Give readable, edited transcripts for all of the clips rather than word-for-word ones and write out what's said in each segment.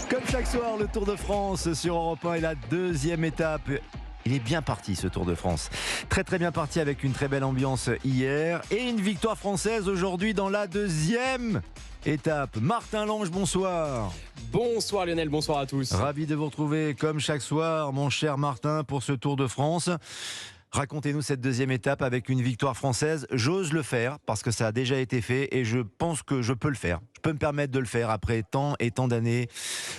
Comme chaque soir, le Tour de France sur Europe 1 est la deuxième étape. Il est bien parti ce Tour de France. Très très bien parti avec une très belle ambiance hier. Et une victoire française aujourd'hui dans la deuxième étape. Martin Lange, bonsoir. Bonsoir Lionel, bonsoir à tous. Ravi de vous retrouver comme chaque soir, mon cher Martin, pour ce Tour de France. Racontez-nous cette deuxième étape avec une victoire française. J'ose le faire parce que ça a déjà été fait et je pense que je peux le faire. Je peux me permettre de le faire après tant et tant d'années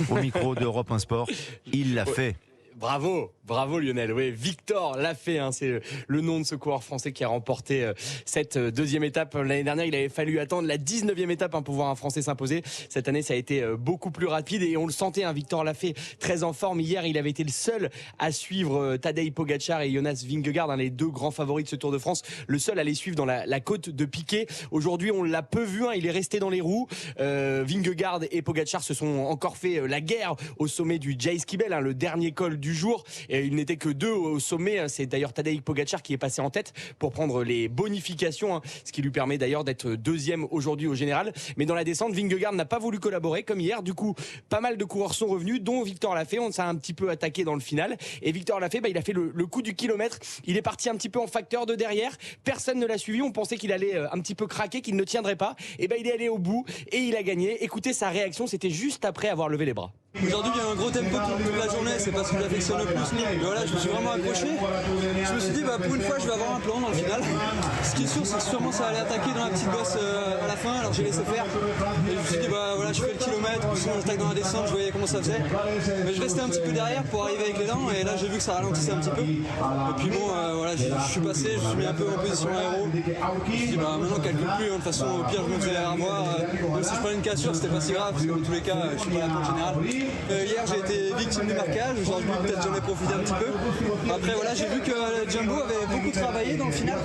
au micro d'Europe 1 Sport. Il l'a fait. Bravo Lionel. Oui, Victor l'a fait. C'est le nom de ce coureur français qui a remporté cette deuxième étape. L'année dernière, il avait fallu attendre la 19e étape pour voir un Français s'imposer. Cette année, ça a été beaucoup plus rapide et on le sentait. Victor l'a fait très en forme. Hier, il avait été le seul à suivre Tadej Pogacar et Jonas Vingegaard, les deux grands favoris de ce Tour de France. Le seul à les suivre dans la côte de Piquet. Aujourd'hui, on l'a peu vu. Il est resté dans les roues. Vingegaard et Pogacar se sont encore fait la guerre au sommet du Jayskibel, le dernier col du jour. Et il n'était que deux au sommet. C'est d'ailleurs Tadej Pogacar qui est passé en tête pour prendre les bonifications, ce qui lui permet d'ailleurs d'être deuxième aujourd'hui au général. Mais dans la descente, Vingegaard n'a pas voulu collaborer comme hier. Du coup, pas mal de coureurs sont revenus, dont Victor Lafay. On s'est un petit peu attaqué dans le final. Et Victor Lafay, il a fait le coup du kilomètre. Il est parti un petit peu en facteur de derrière. Personne ne l'a suivi. On pensait qu'il allait un petit peu craquer, qu'il ne tiendrait pas. Et il est allé au bout et il a gagné. Écoutez sa réaction, c'était juste après avoir levé les bras. Aujourd'hui, il y a un gros tempo toute la journée, c'est parce que j'affectionne le plus. Mais voilà, je me suis vraiment accroché. Je me suis dit, pour une fois, je vais avoir un plan dans le final. Ce qui est sûr, c'est que sûrement ça allait attaquer dans la petite bosse à la fin, alors j'ai laissé faire. Et je me suis dit, voilà, je fais le kilomètre, sinon j'attaque dans la descente, je voyais comment ça faisait. Mais je restais un petit peu derrière pour arriver avec l'élan, et là j'ai vu que ça ralentissait un petit peu. Et puis voilà, je suis passé, je me suis mis un peu en position aéro. Je me suis dit, maintenant calcule plus, de toute façon, au pire, je me faisais derrière moi. Même si je prenais une cassure, c'était pas si grave, parce que dans tous les cas, je suis pas là pour le général. Hier j'ai été victime du marquage, aujourd'hui peut-être j'en ai profité un petit peu. Après voilà, j'ai vu que Jumbo avait beaucoup travaillé dans le final,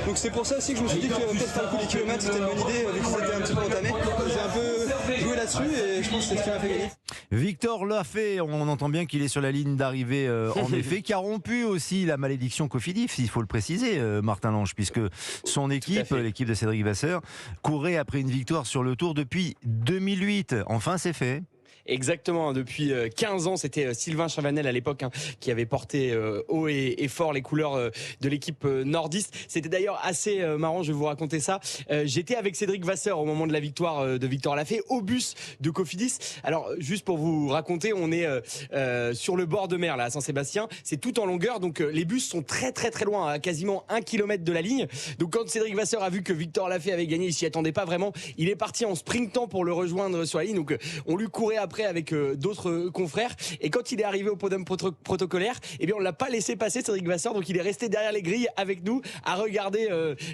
donc c'est pour ça aussi que je me suis dit que peut-être faire le coup du kilomètre c'était une bonne idée, vu que c'était un petit peu entamé. J'ai un peu joué là-dessus et je pense que c'est ce qui m'a fait gagner. Victor Lafay, on entend bien qu'il est sur la ligne d'arrivée en effet, qui a rompu aussi la malédiction Cofidis, il faut le préciser, Martin Lange, puisque son équipe, l'équipe de Cédric Vasseur, courait après une victoire sur le Tour depuis 2008. Enfin c'est fait. Exactement, depuis 15 ans, c'était Sylvain Chavanel à l'époque qui avait porté haut et fort les couleurs de l'équipe nordiste. C'était d'ailleurs assez marrant, je vais vous raconter ça. J'étais avec Cédric Vasseur au moment de la victoire de Victor Lafay au bus de Cofidis. Alors juste pour vous raconter, on est sur le bord de mer là à Saint-Sébastien, c'est tout en longueur, donc les bus sont très très très loin, à quasiment 1 kilomètre de la ligne. Donc quand Cédric Vasseur a vu que Victor Lafay avait gagné, il s'y attendait pas vraiment, il est parti en sprintant pour le rejoindre sur la ligne, donc on lui courait après avec d'autres confrères, et quand il est arrivé au podium protocolaire, on l'a pas laissé passer Cédric Vasseur, donc il est resté derrière les grilles avec nous à regarder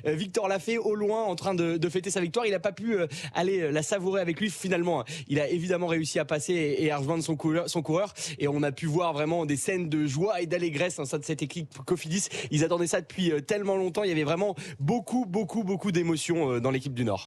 Victor Lafay au loin en train de fêter sa victoire. Il a pas pu aller la savourer avec lui. Finalement, il a évidemment réussi à passer et à rejoindre son coureur, et on a pu voir vraiment des scènes de joie et d'allégresse au sein de cette équipe Cofidis. Ils attendaient ça depuis tellement longtemps. Il y avait vraiment beaucoup d'émotions dans l'équipe du Nord.